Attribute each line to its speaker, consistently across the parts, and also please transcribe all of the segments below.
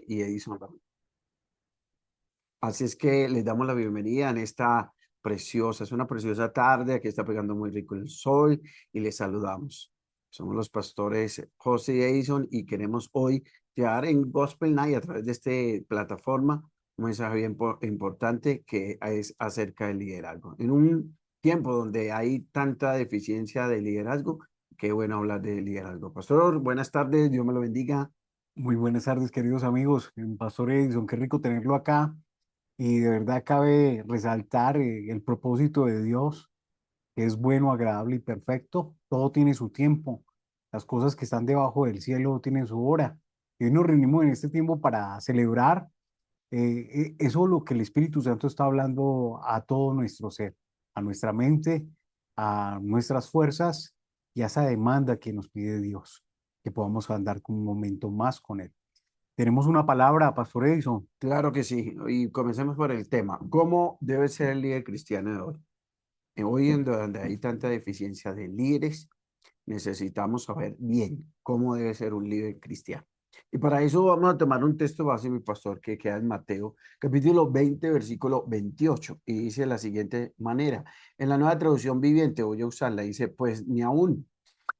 Speaker 1: y Edison Ramírez. Así es que les damos la bienvenida en esta es una preciosa tarde, aquí está pegando muy rico el sol y les saludamos. Somos los pastores José y Edison y queremos hoy llevar en Gospel Night a través de esta plataforma un mensaje bien importante que es acerca del liderazgo. En un tiempo donde hay tanta deficiencia de liderazgo, qué bueno hablar de liderazgo. Pastor, buenas tardes, Dios me lo bendiga.
Speaker 2: Muy buenas tardes, queridos amigos. Pastor Edison, qué rico tenerlo acá. Y de verdad cabe resaltar el propósito de Dios, que es bueno, agradable y perfecto. Todo tiene su tiempo. Las cosas que están debajo del cielo tienen su hora. Y hoy nos reunimos en este tiempo para celebrar eso lo que el Espíritu Santo está hablando a todo nuestro ser, a nuestra mente, a nuestras fuerzas y a esa demanda que nos pide Dios, que podamos andar con un momento más con Él. Tenemos una palabra, Pastor Edison.
Speaker 1: Claro que sí, y comencemos por el tema. ¿Cómo debe ser el líder cristiano de hoy? Hoy en donde hay tanta deficiencia de líderes, necesitamos saber bien cómo debe ser un líder cristiano. Y para eso vamos a tomar un texto base, mi pastor, que queda en Mateo, capítulo 20, versículo 28, y dice de la siguiente manera. En la Nueva Traducción Viviente, voy a usarla, dice, pues ni aún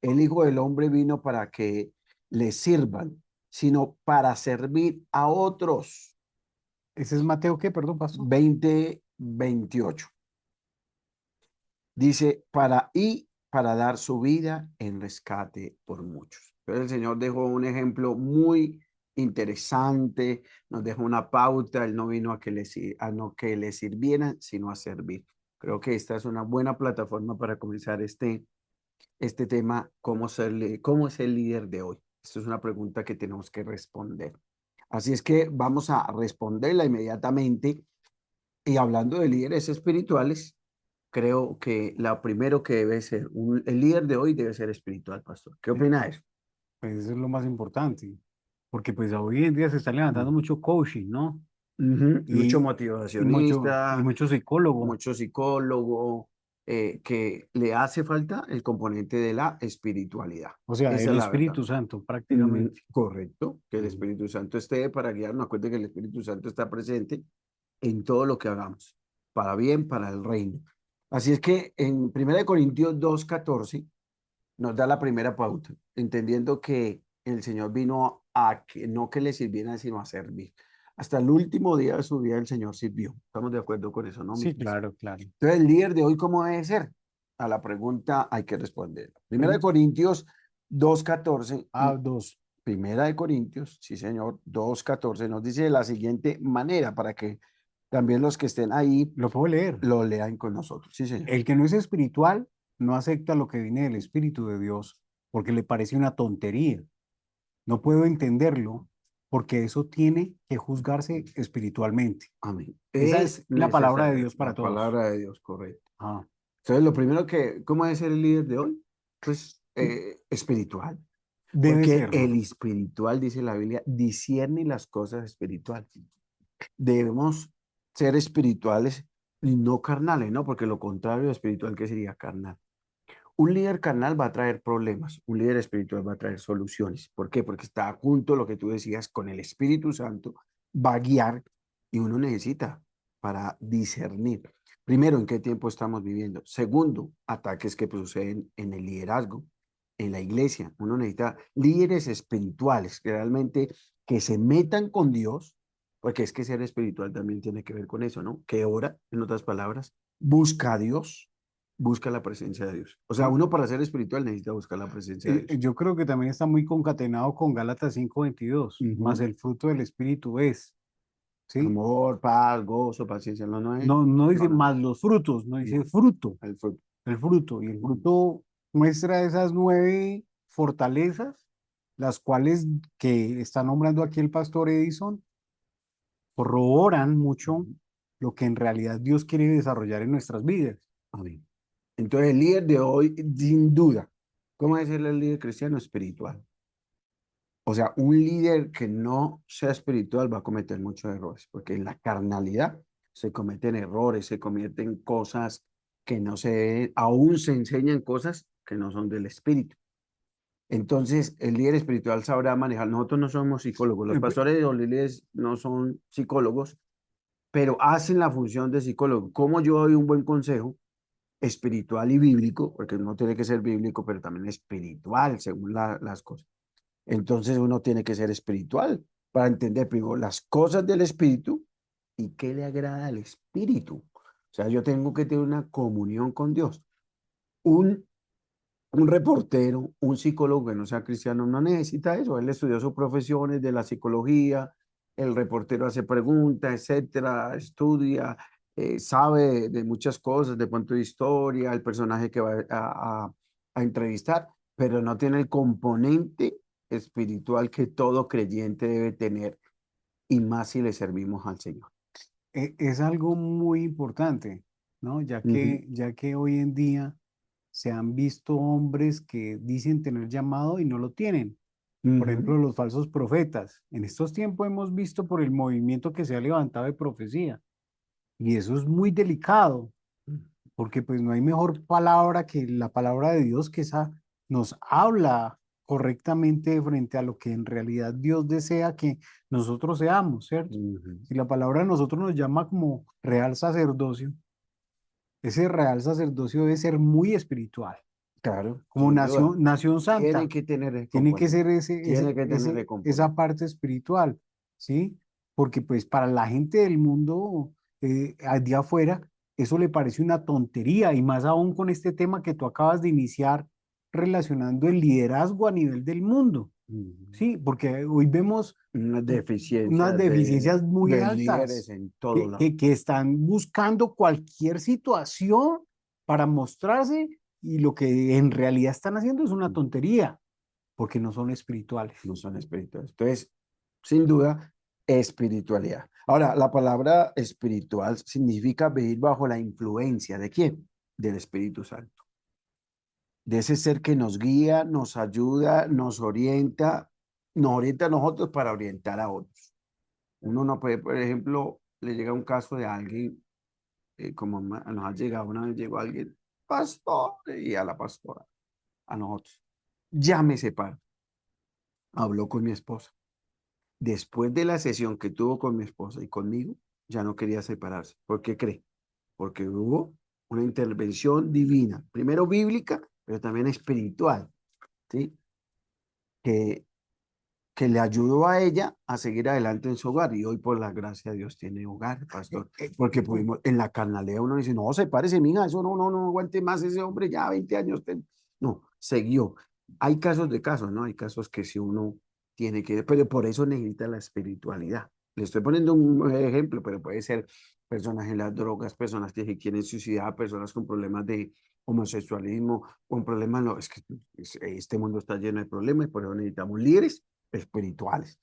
Speaker 1: el Hijo del Hombre vino para que le sirvan, sino para servir a otros.
Speaker 2: Ese es Mateo, ¿qué? Perdón, Pastor.
Speaker 1: 20:28. Dice, para dar su vida en rescate por muchos. Entonces el Señor dejó un ejemplo muy interesante, nos dejó una pauta, Él no vino a no que le sirvieran, sino a servir. Creo que esta es una buena plataforma para comenzar este tema, cómo es el líder de hoy. Esta es una pregunta que tenemos que responder. Así es que vamos a responderla inmediatamente. Y hablando de líderes espirituales, creo que lo primero que debe ser, el líder de hoy debe ser espiritual, pastor. ¿Qué
Speaker 2: Eh,
Speaker 1: opina de eso?
Speaker 2: Pues eso es lo más importante, porque pues hoy en día se está levantando
Speaker 1: Mm.
Speaker 2: mucho coaching, ¿no?
Speaker 1: Ujú. Mucho
Speaker 2: Y, y
Speaker 1: motivacionista,
Speaker 2: mucho psicólogo.
Speaker 1: mucho psicólogo, que le hace falta el componente de la espiritualidad.
Speaker 2: O sea,
Speaker 1: Esa
Speaker 2: el
Speaker 1: es la verdad.
Speaker 2: Espíritu Santo prácticamente.
Speaker 1: Correcto, que el
Speaker 2: Ujú.
Speaker 1: Espíritu Santo esté para guiarnos. Acuérdate que el Espíritu Santo está presente en todo lo que hagamos, para bien, para el reino. Así es que en 1 Corintios 2:14 nos da la primera pauta, entendiendo que el Señor vino a que no que le sirvieran, sino a servir. Hasta el último día de su vida el Señor sirvió. Estamos de acuerdo con eso, ¿no, mi
Speaker 2: Sí,
Speaker 1: Cristo?
Speaker 2: claro, claro.
Speaker 1: Entonces, el líder de hoy, ¿cómo debe ser? A la pregunta hay que responder. Primera de
Speaker 2: Prim-
Speaker 1: Corintios 2:14.
Speaker 2: Dos.
Speaker 1: Primera de Corintios, sí señor, 2:14 nos dice de la siguiente manera para que también los que estén ahí
Speaker 2: Lo puedo leer.
Speaker 1: lo lean con nosotros. Sí, señor.
Speaker 2: El que no es espiritual no acepta lo que viene del Espíritu de Dios porque le parece una tontería. No puedo entenderlo porque eso tiene que juzgarse espiritualmente.
Speaker 1: Amén.
Speaker 2: Esa
Speaker 1: Es
Speaker 2: es la palabra de
Speaker 1: necesaria
Speaker 2: Dios para
Speaker 1: la
Speaker 2: todos.
Speaker 1: palabra de Dios, correcto.
Speaker 2: Ah,
Speaker 1: Entonces, lo primero ¿cómo debe ser el líder de hoy? Pues espiritual.
Speaker 2: debe
Speaker 1: Porque el
Speaker 2: serlo.
Speaker 1: espiritual, dice la Biblia, discierne las cosas espirituales. Debemos ser espirituales y no carnales, ¿no? Porque lo contrario de espiritual, ¿qué sería carnal? Un líder carnal va a traer problemas, un líder espiritual va a traer soluciones. ¿Por qué? Porque está junto, lo que tú decías, con el Espíritu Santo, va a guiar y uno necesita para discernir. Primero, ¿en qué tiempo estamos viviendo? Segundo, ataques que suceden en el liderazgo, en la iglesia. Uno necesita líderes espirituales que realmente que se metan con Dios, porque es que ser espiritual también tiene que ver con eso, ¿no? Que ora, en otras palabras, busca a Dios, busca la presencia de Dios. O sea,
Speaker 2: Y,
Speaker 1: uno para ser espiritual necesita buscar la presencia de Dios.
Speaker 2: yo creo que también está muy concatenado con Gálatas 5:22, más
Speaker 1: Ujú.
Speaker 2: el fruto del Espíritu es, ¿sí?
Speaker 1: Amor, paz, gozo, paciencia, no, no es.
Speaker 2: No, no
Speaker 1: No,
Speaker 2: dice
Speaker 1: no,
Speaker 2: más los frutos, no dice
Speaker 1: no.
Speaker 2: fruto,
Speaker 1: El fruto.
Speaker 2: el fruto. Y el
Speaker 1: Ujú.
Speaker 2: fruto muestra esas 9 fortalezas, las cuales que está nombrando aquí el pastor Edison, corroboran mucho
Speaker 1: Ujú.
Speaker 2: lo que en realidad Dios quiere desarrollar en nuestras vidas.
Speaker 1: Amén. Entonces, el líder de hoy, sin duda, ¿cómo es el líder cristiano espiritual? O sea, un líder que no sea espiritual va a cometer muchos errores, porque en la carnalidad se cometen errores, se cometen cosas que no se, aún se enseñan cosas que no son del espíritu. Entonces, el líder espiritual sabrá manejar. Nosotros no somos psicólogos, los pastores o líderes no son psicólogos, pero hacen la función de psicólogo. ¿Cómo yo doy un buen consejo espiritual y bíblico? Porque no tiene que ser bíblico, pero también espiritual, según las cosas. Entonces, uno tiene que ser espiritual para entender primero las cosas del espíritu y qué le agrada al espíritu. O sea, yo tengo que tener una comunión con Dios. Un un reportero, un psicólogo que no sea cristiano no necesita eso. Él estudió sus profesiones de la psicología, el reportero hace preguntas, etcétera, estudia, sabe de muchas cosas, de pronto de historia, el personaje que va a entrevistar, pero no tiene el componente espiritual que todo creyente debe tener, y más si le servimos al Señor.
Speaker 2: Es algo muy importante, ¿no?
Speaker 1: Ujú,
Speaker 2: Ya que hoy en día se han visto hombres que dicen tener llamado y no lo tienen. Por
Speaker 1: ujú,
Speaker 2: ejemplo, los falsos profetas. En estos tiempos hemos visto por el movimiento que se ha levantado de profecía. Y eso es muy delicado, porque pues no hay mejor palabra que la palabra de Dios, que esa nos habla correctamente frente a lo que en realidad Dios desea que nosotros seamos, ¿cierto?
Speaker 1: ujú.
Speaker 2: Si la palabra de nosotros nos llama como real sacerdocio, ese real sacerdocio debe ser muy espiritual,
Speaker 1: Claro,
Speaker 2: como
Speaker 1: sin duda.
Speaker 2: nación
Speaker 1: Tiene
Speaker 2: santa.
Speaker 1: que tener el
Speaker 2: Tiene que
Speaker 1: componente.
Speaker 2: ser
Speaker 1: Tiene que tener el
Speaker 2: esa
Speaker 1: componente.
Speaker 2: parte espiritual, ¿sí? Porque pues para la gente del mundo, allá afuera, eso le parece una tontería, y más aún con este tema que tú acabas de iniciar relacionando el liderazgo a nivel del mundo,
Speaker 1: Ujú.
Speaker 2: ¿sí? Porque hoy vemos
Speaker 1: Unas
Speaker 2: unas
Speaker 1: deficiencias
Speaker 2: deficiencias muy
Speaker 1: de líderes
Speaker 2: altas
Speaker 1: en todo lado.
Speaker 2: que están buscando cualquier situación para mostrarse, y lo que en realidad están haciendo es una tontería, porque no son espirituales.
Speaker 1: No son espirituales. Entonces, sin duda, espiritualidad. Ahora, la palabra espiritual significa vivir bajo la influencia ¿de quién? Del Espíritu Santo. De ese ser que nos guía, nos ayuda, nos orienta a nosotros para orientar a otros. Uno no puede, por ejemplo, le llega un caso de alguien, como nos ha llegado, una vez llegó alguien, pastor, y a la pastora, a nosotros, ya me separo. Habló con mi esposa. Después de la sesión que tuvo con mi esposa y conmigo, ya no quería separarse. ¿Por qué cree? Porque hubo una intervención divina, primero bíblica, pero también espiritual, ¿sí? Que, que le ayudó a ella a seguir adelante en su hogar. Y hoy, por la gracia de Dios, tiene hogar, pastor. Porque pudimos, en la carnalidad uno dice, no, sepárese, mija, eso no aguante más ese hombre, ya 20 años. No, siguió. Hay casos de casos, ¿no? Hay casos que si uno tiene que, pero por eso necesita la espiritualidad. Le estoy poniendo un ejemplo, pero puede ser personas en las drogas, personas que quieren suicidar, personas con problemas de homosexualismo, con problemas, no, es que este mundo está lleno de problemas y por eso necesitamos líderes espirituales,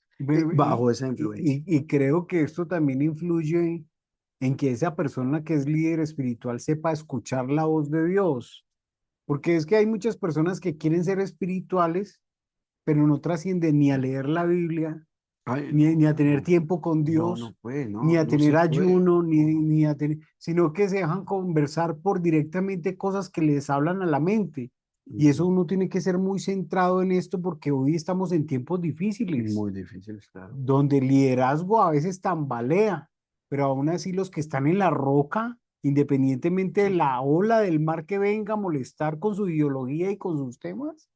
Speaker 1: bajo esa influencia.
Speaker 2: Y creo que esto también influye en que esa persona que es líder espiritual sepa escuchar la voz de Dios, porque es que hay muchas personas que quieren ser espirituales, pero no trascienden ni a leer la Biblia,
Speaker 1: Ay, no,
Speaker 2: ni a tener
Speaker 1: no,
Speaker 2: tiempo con
Speaker 1: no
Speaker 2: Dios,
Speaker 1: puede,
Speaker 2: ni
Speaker 1: no,
Speaker 2: a
Speaker 1: no
Speaker 2: tener
Speaker 1: se puede.
Speaker 2: ayuno,
Speaker 1: No.
Speaker 2: ni a tener, sino que se dejan conversar por directamente cosas que les hablan a la mente. Y eso
Speaker 1: Ujú.
Speaker 2: uno tiene que ser muy centrado en esto, porque hoy estamos en tiempos difíciles,
Speaker 1: Muy difícil, claro.
Speaker 2: donde el liderazgo a veces tambalea, pero aún así los que están en la roca, independientemente de la ola del mar que venga a molestar con su ideología y con sus temas,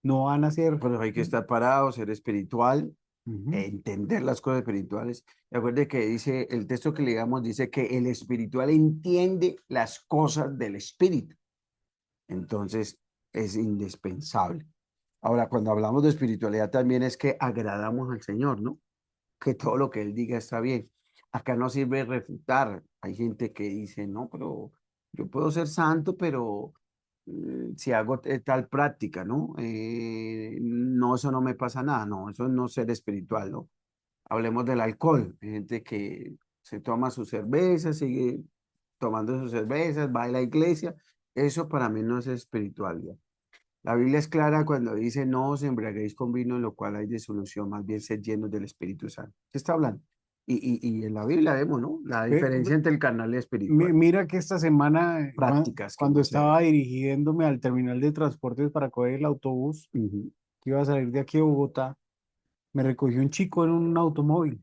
Speaker 2: no van a ser...
Speaker 1: Pero hay que estar parado, ser espiritual,
Speaker 2: Ujú.
Speaker 1: entender las cosas espirituales. Recuerde que dice, el texto que leamos dice que el espiritual entiende las cosas del espíritu. Entonces, es indispensable. Ahora, cuando hablamos de espiritualidad, también es que agradamos al Señor, ¿no? Que todo lo que Él diga está bien. Acá no sirve refutar. Hay gente que dice, no, pero yo puedo ser santo, pero si hago tal práctica, ¿no? No, eso no me pasa nada, no, eso es no ser espiritual, ¿no? Hablemos del alcohol. Hay gente que se toma sus cervezas, sigue tomando sus cervezas, va a la iglesia. Eso para mí no es espiritualidad. La Biblia es clara cuando dice, no os embriaguéis con vino, en lo cual hay disolución, más bien sed llenos del Espíritu Santo. ¿Qué está hablando? Y en la Biblia vemos, ¿no? La
Speaker 2: Ve-
Speaker 1: diferencia entre el carnal y el espiritual.
Speaker 2: Mira que esta semana,
Speaker 1: Prácticas que
Speaker 2: cuando
Speaker 1: uno se...
Speaker 2: estaba dirigiéndome al terminal de transportes para coger el autobús,
Speaker 1: Ujú.
Speaker 2: que iba a salir de aquí de Bogotá, me recogió un chico en un automóvil.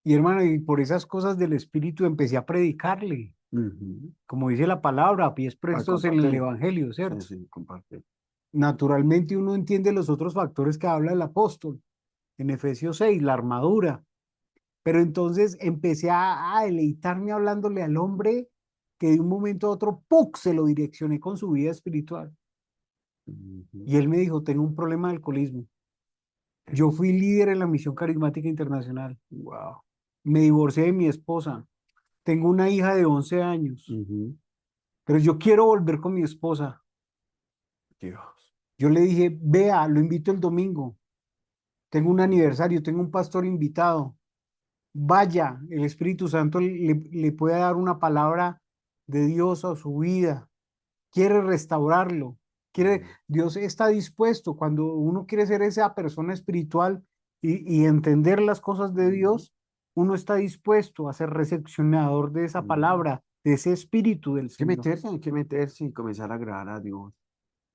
Speaker 2: Y hermano, y por esas cosas del Espíritu empecé a predicarle,
Speaker 1: Ujú.
Speaker 2: como dice la palabra, a pies
Speaker 1: A
Speaker 2: prestos en el
Speaker 1: compartir.
Speaker 2: Evangelio,
Speaker 1: Sí,
Speaker 2: ¿cierto?
Speaker 1: sí, compartir.
Speaker 2: Naturalmente uno entiende los otros factores que habla el apóstol en Efesios 6, la armadura. Pero entonces empecé a deleitarme hablándole al hombre que de un momento a otro, ¡puc!, se lo direccioné con su vida espiritual.
Speaker 1: Ujú.
Speaker 2: Y él me dijo, tengo un problema de alcoholismo. Yo fui líder en la Misión Carismática Internacional.
Speaker 1: Wow.
Speaker 2: Me divorcié de mi esposa. Tengo una hija de 11 años,
Speaker 1: Ujú.
Speaker 2: pero yo quiero volver con mi esposa.
Speaker 1: Dios.
Speaker 2: Yo le dije, vea, lo invito el domingo. Tengo un aniversario, tengo un pastor invitado. Vaya, el Espíritu Santo le puede dar una palabra de Dios a su vida. Quiere restaurarlo.
Speaker 1: Ujú.
Speaker 2: Dios está dispuesto cuando uno quiere ser esa persona espiritual y entender las cosas de
Speaker 1: Ujú.
Speaker 2: Dios, uno está dispuesto a ser recepcionador de esa
Speaker 1: Ujú.
Speaker 2: palabra, de ese espíritu del Señor.
Speaker 1: Hay que meterse y comenzar a agradar a Dios.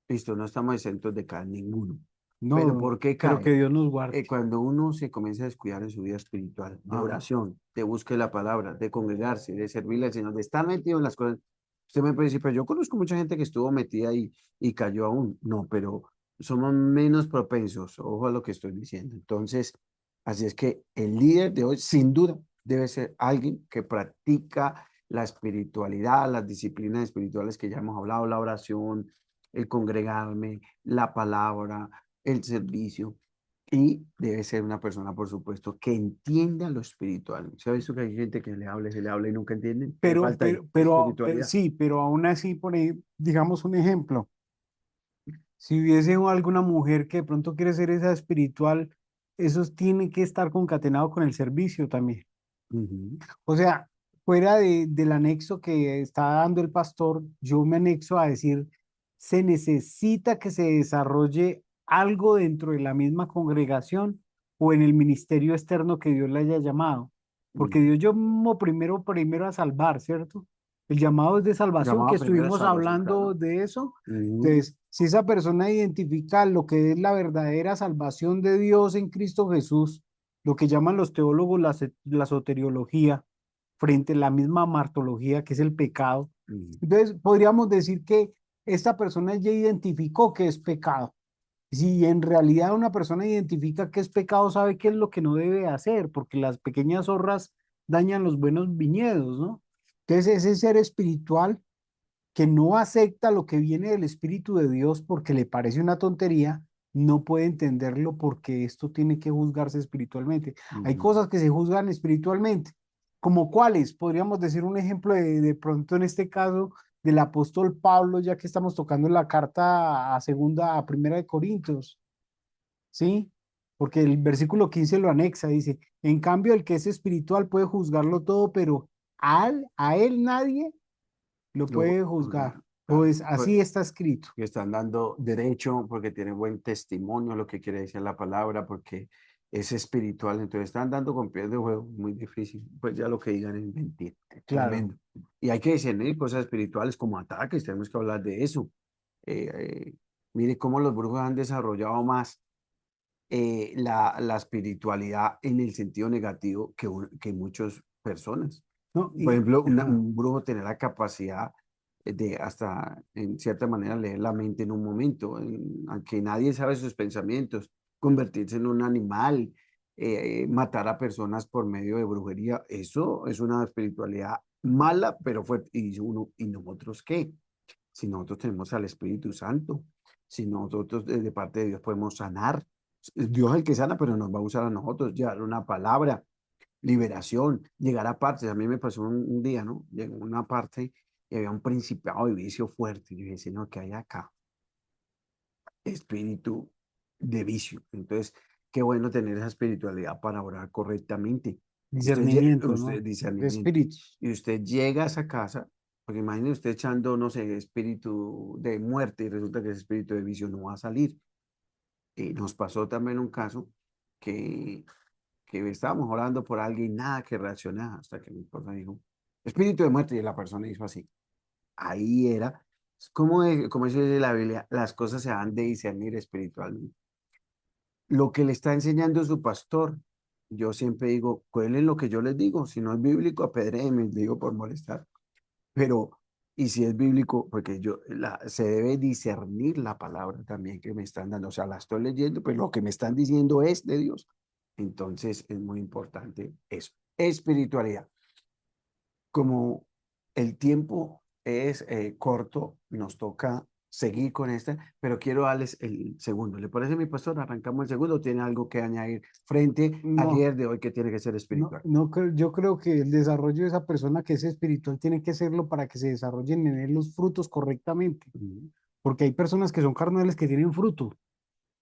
Speaker 1: Listo, no estamos exentos de caer ninguno. Pero
Speaker 2: No,
Speaker 1: ¿por qué
Speaker 2: pero que
Speaker 1: cae?
Speaker 2: Dios nos guarde.
Speaker 1: Cuando uno se comienza a descuidar en su vida espiritual, de
Speaker 2: Ajá.
Speaker 1: oración, de busque la palabra, de congregarse, de servirle al Señor, de estar metido en las cosas. Usted me puede decir, pero yo conozco mucha gente que estuvo metida y cayó aún. No, pero somos menos propensos. Ojo a lo que estoy diciendo. Entonces, así es que el líder de hoy, sin duda, debe ser alguien que practica la espiritualidad, las disciplinas espirituales que ya hemos hablado, la oración, el congregarme, la palabra, el servicio. Y debe ser una persona, por supuesto, que entienda lo espiritual. ¿Se ha visto que hay gente que se le habla y nunca entienden? ¿Qué falta ahí? Espiritualidad.
Speaker 2: Sí, pero aún así, digamos un ejemplo. Si hubiese alguna mujer que de pronto quiere ser esa espiritual, eso tiene que estar concatenado con el servicio también.
Speaker 1: Ujú.
Speaker 2: O sea, fuera del anexo que está dando el pastor, yo me anexo a decir, se necesita que se desarrolle algo dentro de la misma congregación o en el ministerio externo que Dios le haya llamado. Porque
Speaker 1: Ujú.
Speaker 2: Dios llamó primero a salvar, ¿cierto? El llamado es de salvación, que
Speaker 1: Llamado primero
Speaker 2: estuvimos
Speaker 1: salvación,
Speaker 2: hablando
Speaker 1: claro.
Speaker 2: de eso.
Speaker 1: Ujú.
Speaker 2: Entonces, si esa persona identifica lo que es la verdadera salvación de Dios en Cristo Jesús, lo que llaman los teólogos la soteriología, frente a la misma martología que es el pecado.
Speaker 1: Ujú.
Speaker 2: Entonces, podríamos decir que esta persona ya identificó que es pecado. Si en realidad una persona identifica que es pecado, sabe qué es lo que no debe hacer, porque las pequeñas zorras dañan los buenos viñedos, ¿no? Entonces, ese ser espiritual que no acepta lo que viene del Espíritu de Dios porque le parece una tontería, no puede entenderlo porque esto tiene que juzgarse espiritualmente. Hay
Speaker 1: Ujú.
Speaker 2: cosas que se juzgan espiritualmente, como cuáles, podríamos decir un ejemplo de pronto en este caso del apóstol Pablo, ya que estamos tocando la carta a primera de Corintios, ¿sí? Porque el versículo 15 lo anexa, dice, en cambio el que es espiritual puede juzgarlo todo, pero a él nadie lo puede juzgar.
Speaker 1: Claro,
Speaker 2: Pues
Speaker 1: pues,
Speaker 2: así está escrito.
Speaker 1: que están dando derecho porque tiene buen testimonio, lo que quiere decir la palabra, porque es espiritual. Entonces están dando con pies de juego, muy difícil. Pues ya lo que digan es mentir.
Speaker 2: Claro.
Speaker 1: Tremendo. Y hay que discernir cosas espirituales como ataques, tenemos que hablar de eso. Eh, eh, Mire cómo los brujos han desarrollado más la espiritualidad en el sentido negativo que muchas personas.
Speaker 2: No,
Speaker 1: Por ejemplo,
Speaker 2: ajá.
Speaker 1: un brujo tiene la capacidad de hasta, en cierta manera, leer la mente en un momento, aunque nadie sabe sus pensamientos, convertirse en un animal, matar a personas por medio de brujería. Eso es una espiritualidad mala, pero fuerte. ¿Y nosotros qué? Si nosotros tenemos al Espíritu Santo, si nosotros de parte de Dios podemos sanar, Dios es el que sana, pero nos va a usar a nosotros, llevar una palabra, liberación, llegar a partes. A mí me pasó un día, ¿no? Llegó a una parte y había un principado de vicio fuerte. Y yo dije, Señor, ¿qué hay acá? Espíritu de vicio. Entonces, qué bueno tener esa espiritualidad para orar correctamente.
Speaker 2: Discernimiento,
Speaker 1: Usted
Speaker 2: ¿no? De
Speaker 1: discernimiento.
Speaker 2: espíritus.
Speaker 1: Y usted llega a esa casa, porque imagine usted echando, no sé, espíritu de muerte y resulta que ese espíritu de vicio no va a salir. Nos pasó también un caso que, que estábamos orando por alguien y nada que reaccionaba hasta que mi esposa dijo, espíritu de muerte y la persona hizo así. Ahí era, como dice la Biblia, las cosas se han de discernir espiritualmente. lo que le está enseñando su pastor. Yo siempre digo, cuelen lo que yo les digo, si no es bíblico, apedréenme, digo por molestar. Pero, y si es bíblico, porque se debe discernir la palabra también que me están dando. O sea, la estoy leyendo, pero lo que me están diciendo es de Dios. Entonces, es muy importante eso. Espiritualidad. Como el tiempo es corto, nos toca seguir con esta, pero quiero darles el segundo. ¿Le parece, mi pastor? Arrancamos el segundo. ¿Tiene algo que añadir frente al
Speaker 2: No,
Speaker 1: líder de hoy que tiene que ser
Speaker 2: no,
Speaker 1: espiritual?
Speaker 2: no, yo creo que el desarrollo de esa persona que es espiritual tiene que serlo para que se desarrollen en él los frutos correctamente,
Speaker 1: Ujú.
Speaker 2: porque hay personas que son carnales que tienen fruto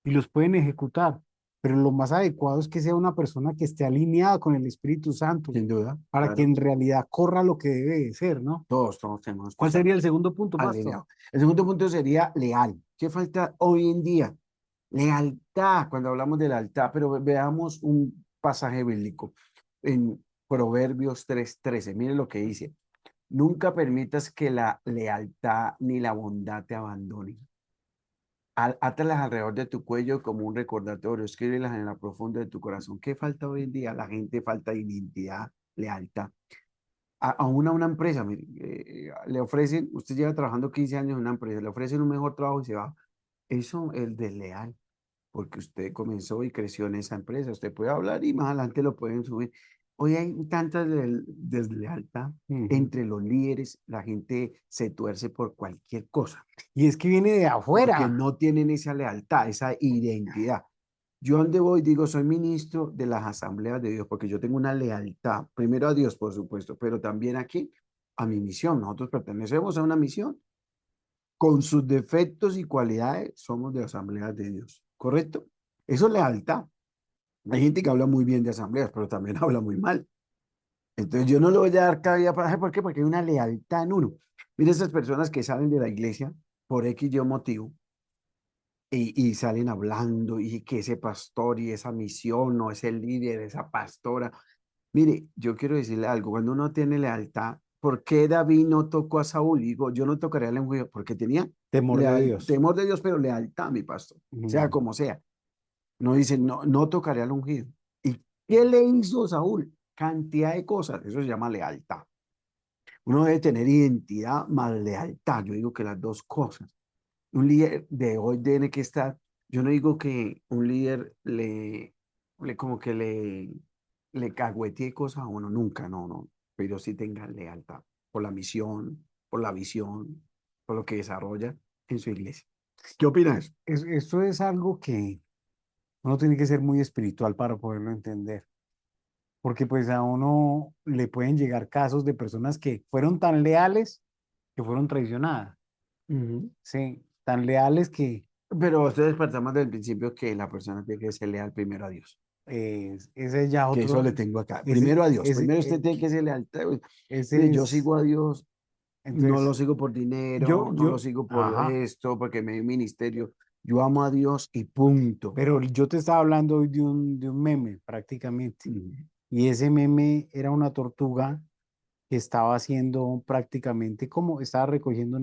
Speaker 2: y los pueden ejecutar, pero lo más adecuado es que sea una persona que esté alineada con el Espíritu Santo
Speaker 1: Sin duda,
Speaker 2: para que
Speaker 1: claro.
Speaker 2: en realidad corra lo que debe de ser, ¿no?
Speaker 1: Todos tenemos que
Speaker 2: ¿Cuál
Speaker 1: estar
Speaker 2: sería el segundo punto, pastor?
Speaker 1: alineados. El segundo punto sería leal. ¿Qué falta hoy en día? Lealtad, cuando hablamos de lealtad, pero veamos un pasaje bíblico en Proverbios 3:13. Mire lo que dice. Nunca permitas que la lealtad ni la bondad te abandonen. Átalas alrededor de tu cuello como un recordatorio, escríbelas en la profunda de tu corazón. ¿Qué falta hoy en día? La gente falta de identidad, lealtad. Aún a una empresa, mire, le ofrecen, usted lleva trabajando 15 años en una empresa, le ofrecen un mejor trabajo y se va. Eso es desleal, porque usted comenzó y creció en esa empresa. Usted puede hablar y más adelante lo pueden subir. Hoy hay tanta deslealtad
Speaker 2: Ujú.
Speaker 1: entre los líderes, la gente se tuerce por cualquier cosa,
Speaker 2: Y es que viene de
Speaker 1: porque
Speaker 2: afuera.
Speaker 1: no tienen esa lealtad, esa identidad. Yo donde voy digo, soy ministro de las asambleas de Dios, porque yo tengo una lealtad, primero a Dios, por supuesto, pero también aquí a mi misión. Nosotros pertenecemos a una misión. Con sus defectos y cualidades, somos de asambleas de Dios, ¿correcto? Eso es lealtad. Hay gente que habla muy bien de asambleas, pero también habla muy mal. Entonces yo no le voy a dar cabida para... ¿Por qué? Porque hay una lealtad en uno. Mira esas personas que salen de la iglesia por X y motivo y salen hablando y que ese pastor y esa misión o ese líder, esa pastora. Mire, yo quiero decirle algo, cuando uno tiene lealtad, ¿por qué David no tocó a Saúl? Digo, yo no tocaría al ungido, porque tenía
Speaker 2: Temor de Dios.
Speaker 1: temor de Dios, pero lealtad, mi pastor, sea
Speaker 2: Ujú.
Speaker 1: como sea. No dice, no, no tocaré al ungido. ¿Y qué le hizo Saúl? Cantidad de cosas, eso se llama lealtad. Uno debe tener identidad más lealtad, yo digo que las dos cosas. Un líder de hoy tiene que estar, yo no digo que un líder le como que le cagüetee cosas a uno, nunca, no, no, pero sí tenga lealtad por la misión, por la visión, por lo que desarrolla en su iglesia. ¿Qué opinas?
Speaker 2: Esto es algo que uno tiene que ser muy espiritual para poderlo entender, porque pues a uno le pueden llegar casos de personas que fueron tan leales que fueron traicionadas,
Speaker 1: Ujú.
Speaker 2: sí, tan leales que
Speaker 1: Pero ustedes partamos del principio que la persona tiene que ser leal primero a Dios,
Speaker 2: ese ya
Speaker 1: que eso
Speaker 2: otro,
Speaker 1: le tengo acá.
Speaker 2: ese,
Speaker 1: Primero a Dios,
Speaker 2: ese,
Speaker 1: primero usted tiene que ser leal.
Speaker 2: ese
Speaker 1: Mire, yo
Speaker 2: es,
Speaker 1: sigo a Dios. No lo
Speaker 2: entonces,
Speaker 1: sigo por dinero, no lo sigo por
Speaker 2: ajá,
Speaker 1: esto, porque me dio un ministerio. Yo amo a Dios y punto.
Speaker 2: pero yo te estaba hablando hoy de un meme prácticamente,
Speaker 1: Mm.
Speaker 2: y ese meme era una tortuga que estaba haciendo prácticamente como estaba recogiendo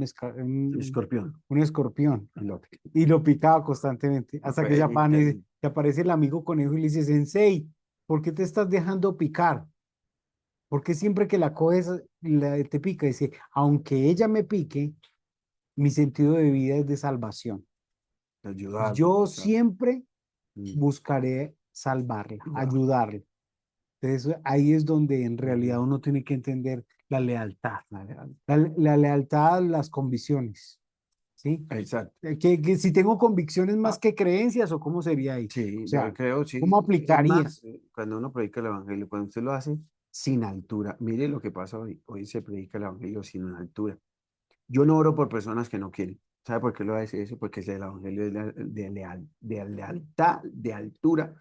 Speaker 1: Escorpión.
Speaker 2: un escorpión
Speaker 1: Lo
Speaker 2: y lo picaba constantemente hasta que
Speaker 1: que-
Speaker 2: se aparece el amigo conejo y le dice, Sensei, ¿por qué te estás dejando picar? Porque siempre que la coges te pica? Dice, aunque ella me pique, mi sentido de vida es de salvación.
Speaker 1: ayudarlo.
Speaker 2: Yo
Speaker 1: Exacto.
Speaker 2: siempre
Speaker 1: Mm.
Speaker 2: buscaré salvarla,
Speaker 1: Wow.
Speaker 2: ayudarla. Entonces ahí es donde en realidad
Speaker 1: Mm.
Speaker 2: uno tiene que entender la lealtad.
Speaker 1: La lealtad.
Speaker 2: La lealtad a las convicciones, ¿sí?
Speaker 1: Exacto.
Speaker 2: Que si tengo convicciones más
Speaker 1: Ah,
Speaker 2: que creencias, ¿o cómo sería ahí? O
Speaker 1: sí, yo
Speaker 2: sea,
Speaker 1: creo,
Speaker 2: ¿cómo
Speaker 1: sí. Es
Speaker 2: aplicaría?
Speaker 1: más, cuando uno predica el evangelio, cuando usted lo hace sin altura, mire lo que pasa hoy. Hoy se predica el evangelio sin altura. Yo no oro por personas que no quieren. ¿Sabe por qué lo hace eso? Porque es el evangelio de lealtad, de altura,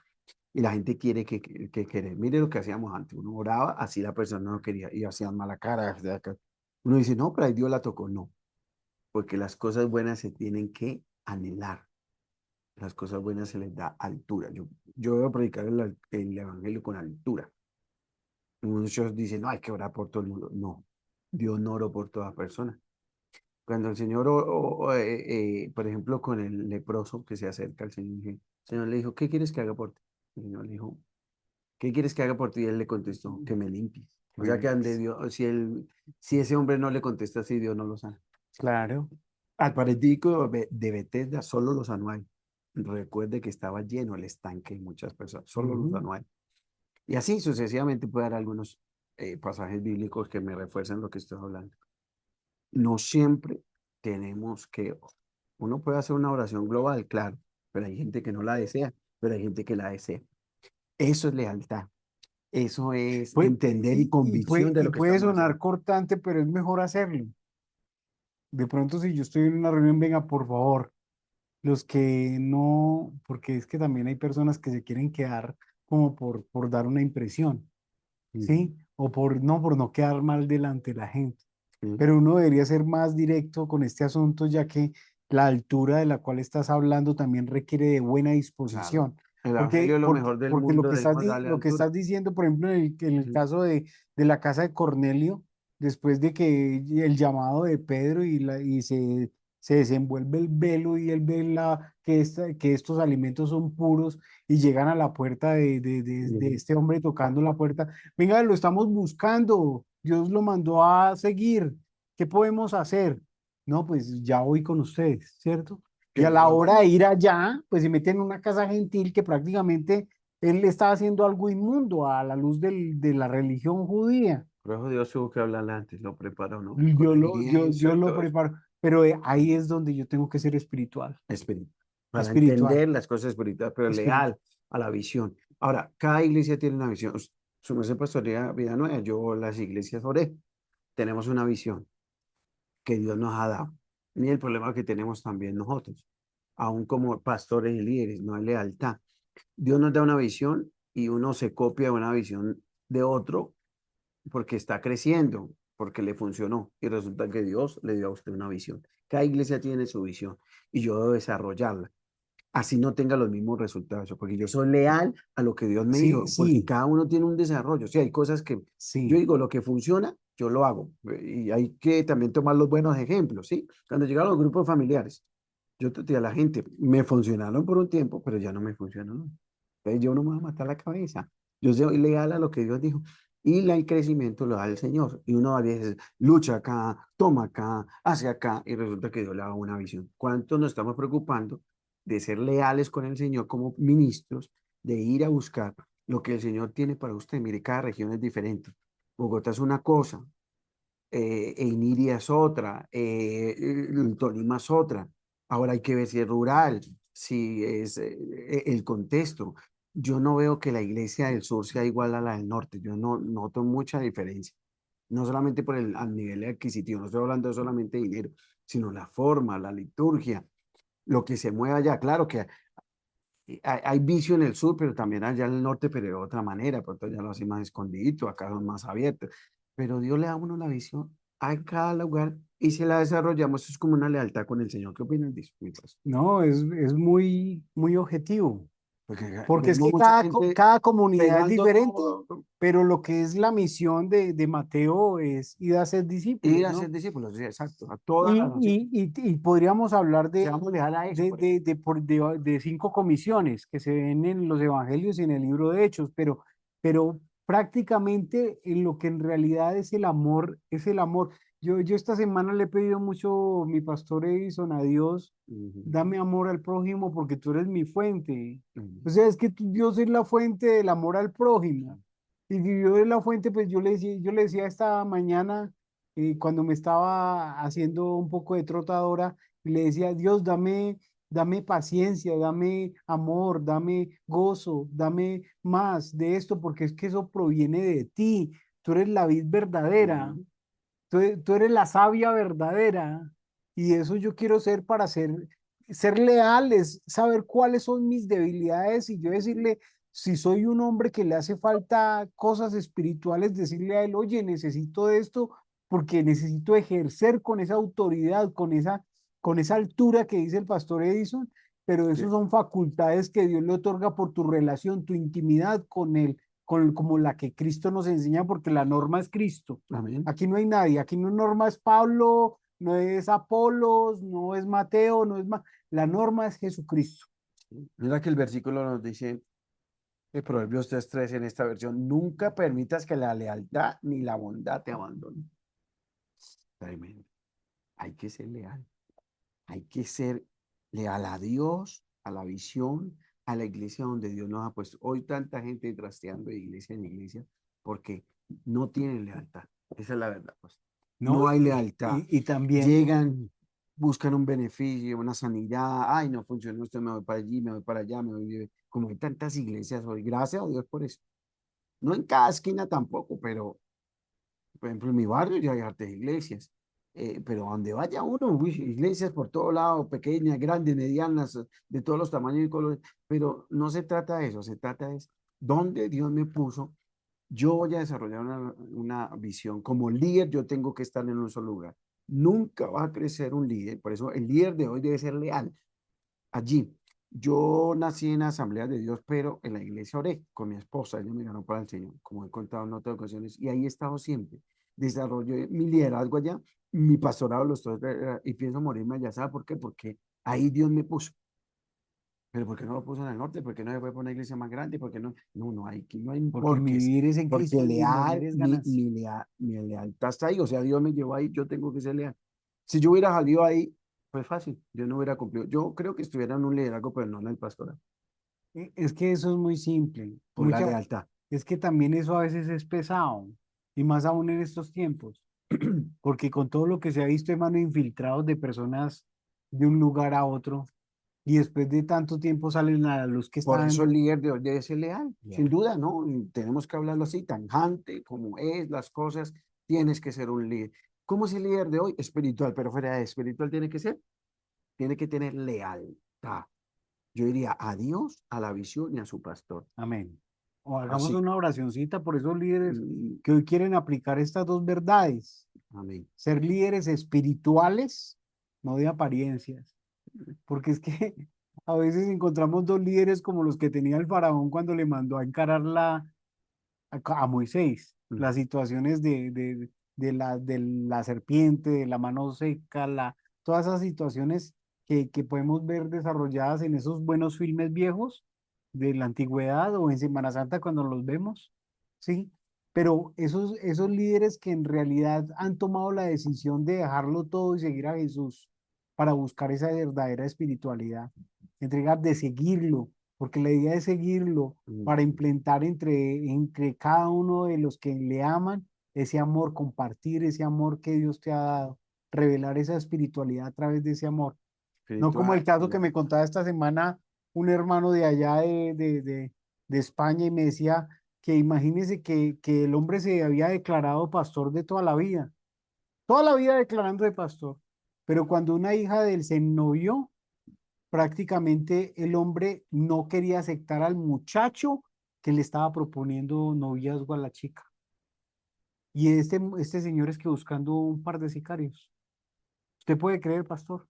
Speaker 1: y la gente quiere que querer. Mire lo que hacíamos antes. Uno oraba, así la persona no quería, y hacían mala cara. Uno dice, no, pero ahí Dios la tocó. No, porque las cosas buenas se tienen que anhelar. Las cosas buenas se les da altura. Yo voy a predicar el evangelio con altura. Muchos dicen, no, hay que orar por todo el mundo. No, Dios no oró por toda persona. Cuando el Señor, por ejemplo, con el leproso que se acerca al Señor, el Señor le dijo, ¿qué quieres que haga por ti? El Señor le dijo, ¿qué quieres que haga por ti? Y él le contestó, que me limpies. O sea que ande Dios, si ese hombre no le contesta así, Dios no lo sana.
Speaker 2: Claro.
Speaker 1: Al paralítico de Betesda solo lo sanó a él. Recuerde que estaba lleno el estanque de muchas personas, solo lo
Speaker 2: Ujú.
Speaker 1: sanó a él. Y así sucesivamente puede dar algunos pasajes bíblicos que me refuerzan lo que estoy hablando. No siempre tenemos que, uno puede hacer una oración global, claro, pero hay gente que no la desea, pero hay gente que la desea. Eso es lealtad, eso es
Speaker 2: Pues,
Speaker 1: entender y convicción de
Speaker 2: y
Speaker 1: lo que
Speaker 2: puede
Speaker 1: estamos
Speaker 2: sonar
Speaker 1: haciendo.
Speaker 2: cortante, pero es mejor hacerlo. De pronto, si yo estoy en una reunión, venga, por favor, los que no, porque es que también hay personas que se quieren quedar como por dar una impresión,
Speaker 1: Ujú,
Speaker 2: ¿sí? O por no quedar mal delante de la gente.
Speaker 1: sí,
Speaker 2: Pero uno debería ser más directo con este asunto, ya que la altura de la cual estás hablando también requiere de buena
Speaker 1: claro.
Speaker 2: disposición.
Speaker 1: El evangelio
Speaker 2: Porque,
Speaker 1: es lo
Speaker 2: porque,
Speaker 1: mejor del
Speaker 2: porque
Speaker 1: mundo, debemos darle
Speaker 2: lo que
Speaker 1: altura.
Speaker 2: estás diciendo, por ejemplo, en el
Speaker 1: Ujú,
Speaker 2: caso de la casa de Cornelio, después de que el llamado de Pedro y se desenvuelve el velo y él ve que estos alimentos son puros y llegan a la puerta de
Speaker 1: ujú.
Speaker 2: este hombre tocando la puerta. Venga, lo estamos buscando. Dios lo mandó a seguir. ¿Qué podemos hacer? No, pues ya voy con ustedes, ¿cierto? Y a
Speaker 1: Que
Speaker 2: la
Speaker 1: yo,
Speaker 2: hora de ir allá, pues se mete en una casa gentil que prácticamente él estaba haciendo algo inmundo a la luz de la religión judía.
Speaker 1: por eso Dios tuvo que hablarle antes, lo preparó, ¿no? Con
Speaker 2: Dios
Speaker 1: el
Speaker 2: Dios
Speaker 1: lienzo y
Speaker 2: lo
Speaker 1: todo eso.
Speaker 2: preparó, pero ahí es donde yo tengo que ser espiritual,
Speaker 1: Espiritual. Para
Speaker 2: espiritual,
Speaker 1: entender las cosas espirituales, pero
Speaker 2: espiritual.
Speaker 1: leal a la visión. Ahora, cada iglesia tiene una visión. Su merced pastorea Vida Nueva, yo las iglesias oré, tenemos una visión que Dios nos ha dado. Y el problema que tenemos también nosotros, aún como pastores y líderes, no hay lealtad. Dios nos da una visión y uno se copia de una visión de otro porque está creciendo, porque le funcionó. Y resulta que Dios le dio a usted una visión. Cada iglesia tiene su visión y yo debo desarrollarla. Así no tenga los mismos resultados, porque yo soy leal a lo que Dios me
Speaker 2: Sí,
Speaker 1: dijo, porque
Speaker 2: sí,
Speaker 1: cada uno tiene un desarrollo. O sea, hay cosas que yo
Speaker 2: sí,
Speaker 1: digo, lo que funciona, yo lo hago. Y hay que también tomar los buenos ejemplos, ¿sí? Cuando llegaron los grupos familiares, yo te a la gente, me funcionaron por un tiempo, pero ya no me funcionan. Entonces yo no me voy a matar la cabeza. Yo soy leal a lo que Dios dijo. Y el crecimiento lo da el Señor. Y uno a veces lucha acá, toma acá, hace acá, y resulta que Dios le da una visión. ¿Cuánto nos estamos preocupando de ser leales con el Señor como ministros, de ir a buscar lo que el Señor tiene para usted? Mire, cada región es diferente. Bogotá es una cosa, Iniria es otra, el Tolima es otra. Ahora hay que ver si es rural, si es el contexto. Yo no veo que la iglesia del sur sea igual a la del norte. Yo no noto mucha diferencia. No solamente por el al nivel adquisitivo, no estoy hablando solamente de dinero, sino la forma, la liturgia, lo que se mueve allá. Claro que hay vicio en el sur, pero también allá en el norte, pero de otra manera, por ya lo hace más escondidito, acá son más abiertos. Pero Dios le da a uno la visión a cada lugar y si la desarrollamos es como una lealtad con el Señor. ¿Qué opinan de eso, mi pastor?
Speaker 2: no, es muy, muy objetivo.
Speaker 1: Porque
Speaker 2: Porque es
Speaker 1: vemos
Speaker 2: que
Speaker 1: mucha gente
Speaker 2: cada comunidad es
Speaker 1: pegando
Speaker 2: diferente,
Speaker 1: todo
Speaker 2: pero lo que es la misión de Mateo es ir a ser
Speaker 1: y ir
Speaker 2: discípulos,
Speaker 1: a ser
Speaker 2: ¿no?
Speaker 1: discípulos, sí, exacto, a todas las naciones.
Speaker 2: Y podríamos hablar
Speaker 1: Seamos leales a eso, por ejemplo.
Speaker 2: de cinco comisiones que se ven en los evangelios y en el libro de Hechos, pero prácticamente en lo que en realidad es el amor, es el amor. Yo esta semana le he pedido mucho, mi pastor Edison, a Dios,
Speaker 1: Ujú,
Speaker 2: dame amor al prójimo porque tú eres mi fuente.
Speaker 1: ujú,
Speaker 2: O sea, es que Dios es la fuente del amor al prójimo. Y si Dios es la fuente, pues yo le decía esta mañana cuando me estaba haciendo un poco de trotadora, y le decía, Dios, dame paciencia, dame amor, dame gozo, dame más de esto, porque es que eso proviene de ti. Tú eres la vid verdadera,
Speaker 1: ujú.
Speaker 2: tú eres la savia verdadera. Y eso yo quiero ser para ser leal, es saber cuáles son mis debilidades y yo decirle, si soy un hombre que le hace falta cosas espirituales, decirle a él, oye, necesito esto porque necesito ejercer con esa autoridad, con esa altura que dice el pastor Edison, pero eso
Speaker 1: Sí,
Speaker 2: son facultades que Dios le otorga por tu relación, tu intimidad con él, como la que Cristo nos enseña, porque la norma es Cristo.
Speaker 1: amén.
Speaker 2: Aquí no hay nadie, aquí no norma es Pablo, no es Apolos, no es Mateo, no es la norma es Jesucristo.
Speaker 1: Mira que el versículo nos dice, de Proverbios 3:3 en esta versión, nunca permitas que la lealtad ni la bondad te abandonen. Tremendo. Hay que ser leal. Hay que ser leal a Dios, a la visión, a la iglesia donde Dios nos ha puesto. Hoy tanta gente trasteando de iglesia en iglesia porque no tienen lealtad. Esa es la verdad, pues.
Speaker 2: ¿No?
Speaker 1: No hay lealtad.
Speaker 2: Y también,
Speaker 1: Llegan, buscan un beneficio, una sanidad. Ay, no funcionó esto, me voy para allí, me voy para allá, me voy. Como hay tantas iglesias hoy. Gracias a Dios por eso. No en cada esquina tampoco, pero por ejemplo, en mi barrio ya hay hartas iglesias, pero donde vaya uno, uy, iglesias por todos lados, pequeñas, grandes, medianas, de todos los tamaños y colores, pero no se trata de eso, se trata de dónde Dios me puso, yo voy a desarrollar una visión, como líder yo tengo que estar en un solo lugar, nunca va a crecer un líder, por eso el líder de hoy debe ser leal, allí. Yo nací en Asamblea de Dios, pero en la iglesia oré con mi esposa, ella me ganó para el Señor, como he contado en otras ocasiones, y ahí he estado siempre. Desarrollé mi liderazgo allá, mi pastorado lo estoy, y pienso morirme allá. ¿Sabe por qué? Porque ahí Dios me puso. Pero ¿por qué no lo puso en el norte? ¿Por qué no se fue por una iglesia más grande? ¿Por qué no? No, no hay, no hay
Speaker 2: porque mi
Speaker 1: porque,
Speaker 2: vivir es en
Speaker 1: porque
Speaker 2: Cristo y morir
Speaker 1: leal,
Speaker 2: es ganancia.
Speaker 1: mi lealtad está ahí. O sea, Dios me llevó ahí, yo tengo que ser leal. Si yo hubiera salido ahí, pues fácil, yo no hubiera cumplido. Yo creo que estuviera en un liderazgo, pero no en el pastorado,
Speaker 2: Es que eso es muy simple.
Speaker 1: por la lealtad.
Speaker 2: Es que también eso a veces es pesado, y más aún en estos tiempos, porque con todo lo que se ha visto, hermano, infiltrados de personas de un lugar a otro, y después de tanto tiempo salen a la luz que
Speaker 1: Por eso
Speaker 2: están
Speaker 1: el líder de hoy debe ser leal, sin
Speaker 2: leales.
Speaker 1: duda, ¿no? Y tenemos que hablarlo así, tajante, como es, las cosas, tienes que ser un líder. ¿Cómo es el líder de hoy? Espiritual, pero fuera de espiritual tiene que ser, tiene que tener lealtad. Yo diría a Dios, a la visión y a su pastor.
Speaker 2: Amén. O hagamos
Speaker 1: Así.
Speaker 2: una oracioncita por esos líderes
Speaker 1: Mm,
Speaker 2: que hoy quieren aplicar estas dos verdades.
Speaker 1: amén.
Speaker 2: Ser líderes espirituales, no de apariencias. Porque es que a veces encontramos dos líderes como los que tenía el faraón cuando le mandó a encarar a Moisés,
Speaker 1: Mm,
Speaker 2: las situaciones de la serpiente, de la mano seca, todas esas situaciones que podemos ver desarrolladas en esos buenos filmes viejos de la antigüedad o en Semana Santa cuando los vemos, ¿sí? Pero esos líderes que en realidad han tomado la decisión de dejarlo todo y seguir a Jesús para buscar esa verdadera espiritualidad, entregar de seguirlo, porque la idea es seguirlo para
Speaker 1: mm,
Speaker 2: implementar entre cada uno de los que le aman ese amor, compartir ese amor que Dios te ha dado, revelar esa espiritualidad a través de ese amor. No como el
Speaker 1: espiritual.
Speaker 2: caso que me contaba esta semana un hermano de allá de España y me decía que imagínese que el hombre se había declarado pastor de toda la vida declarando de pastor, pero cuando una hija de él se ennovió, prácticamente el hombre no quería aceptar al muchacho que le estaba proponiendo noviazgo a la chica. Y este señor es que buscando un par de sicarios. ¿Usted puede creer, pastor?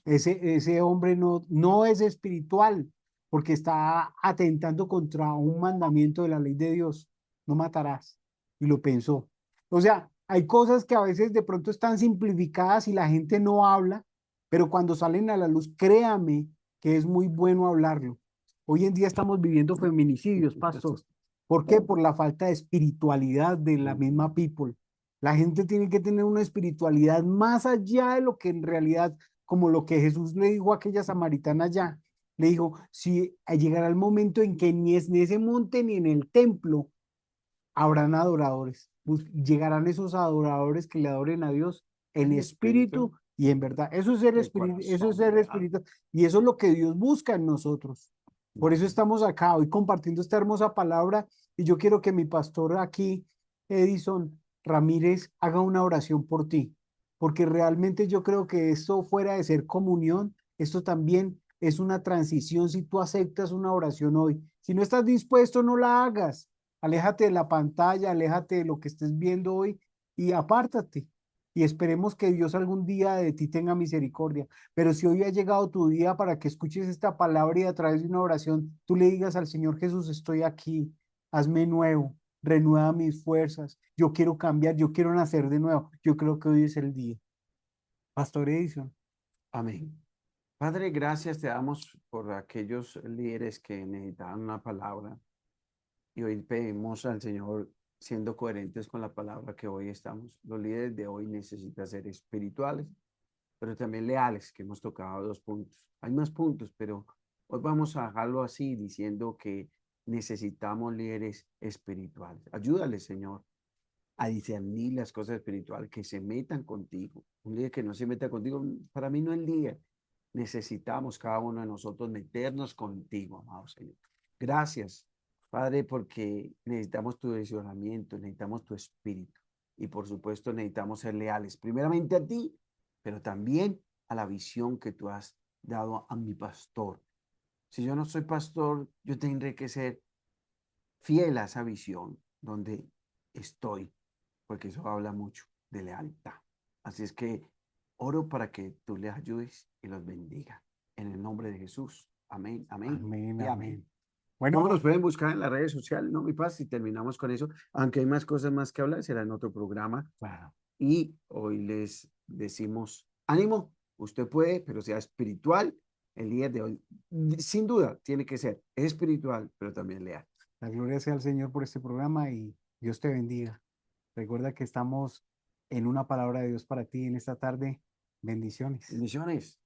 Speaker 2: Ese hombre no es espiritual porque está atentando contra un mandamiento de la ley de Dios. No matarás. Y lo pensó. O sea, hay cosas que a veces de pronto están simplificadas y la gente no habla, pero cuando salen a la luz, créame que es muy bueno hablarlo. Hoy en día estamos viviendo feminicidios, pastor. ¿Por qué? Por la falta de espiritualidad de la
Speaker 1: Mm,
Speaker 2: misma people. La gente tiene que tener una espiritualidad más allá de lo que en realidad, como lo que Jesús le dijo a aquella samaritana allá. Le dijo, si llegará el momento en que ni es en ese monte ni en el templo habrán adoradores. Llegarán esos adoradores que le adoren a Dios en
Speaker 1: el
Speaker 2: espíritu
Speaker 1: espíritu
Speaker 2: y en verdad. Eso es ser
Speaker 1: de
Speaker 2: espíritu, eso es
Speaker 1: corazón
Speaker 2: ser
Speaker 1: leal.
Speaker 2: espíritu y eso es lo que Dios busca en nosotros. Por eso
Speaker 1: Mm,
Speaker 2: estamos acá hoy compartiendo esta hermosa palabra y yo quiero que mi pastor aquí, Edison Ramírez, haga una oración por ti, porque realmente yo creo que esto fuera de ser comunión, esto también es una transición si tú aceptas una oración hoy. Si no estás dispuesto, no la hagas. Aléjate de la pantalla, aléjate de lo que estés viendo hoy y apártate. Y esperemos que Dios algún día de ti tenga misericordia. Pero si hoy ha llegado tu día para que escuches esta palabra y a través de una oración tú le digas al Señor Jesús, estoy aquí, hazme nuevo, renueva mis fuerzas, yo quiero cambiar, yo quiero nacer de nuevo. Yo creo que hoy es el día. Pastor Edison.
Speaker 1: Amén. Padre, gracias te damos por aquellos líderes que necesitaban una palabra y hoy pedimos al Señor, siendo coherentes con la palabra que hoy estamos. Los líderes de hoy necesitan ser espirituales, pero también leales, que hemos tocado 2 puntos. Hay más puntos, pero hoy vamos a dejarlo así, diciendo que necesitamos líderes espirituales. Ayúdale, Señor, a discernir las cosas espirituales, que se metan contigo. Un líder que no se meta contigo, para mí no es líder. Necesitamos cada uno de nosotros meternos contigo, amado Señor. Gracias, Padre, porque necesitamos tu direccionamiento, necesitamos tu espíritu. Y por supuesto necesitamos ser leales, primeramente a ti, pero también a la visión que tú has dado a mi pastor. Si yo no soy pastor, yo tendré que ser fiel a esa visión donde estoy, porque eso habla mucho de lealtad. Así es que oro para que tú les ayudes y los bendiga. En el nombre de Jesús. Amén, amén
Speaker 2: Amén,
Speaker 1: y amén.
Speaker 2: amén. Bueno,
Speaker 1: ¿Cómo nos pueden buscar en las redes sociales? No, mi paz, y terminamos con eso. Aunque hay más cosas más que hablar, será en otro programa.
Speaker 2: claro.
Speaker 1: Y hoy les decimos, ánimo, usted puede, pero sea espiritual. El día de hoy, sin duda, tiene que ser espiritual, pero también leal.
Speaker 2: La gloria sea al Señor por este programa y Dios te bendiga. Recuerda que estamos en una palabra de Dios para ti en esta tarde. Bendiciones.
Speaker 1: Bendiciones.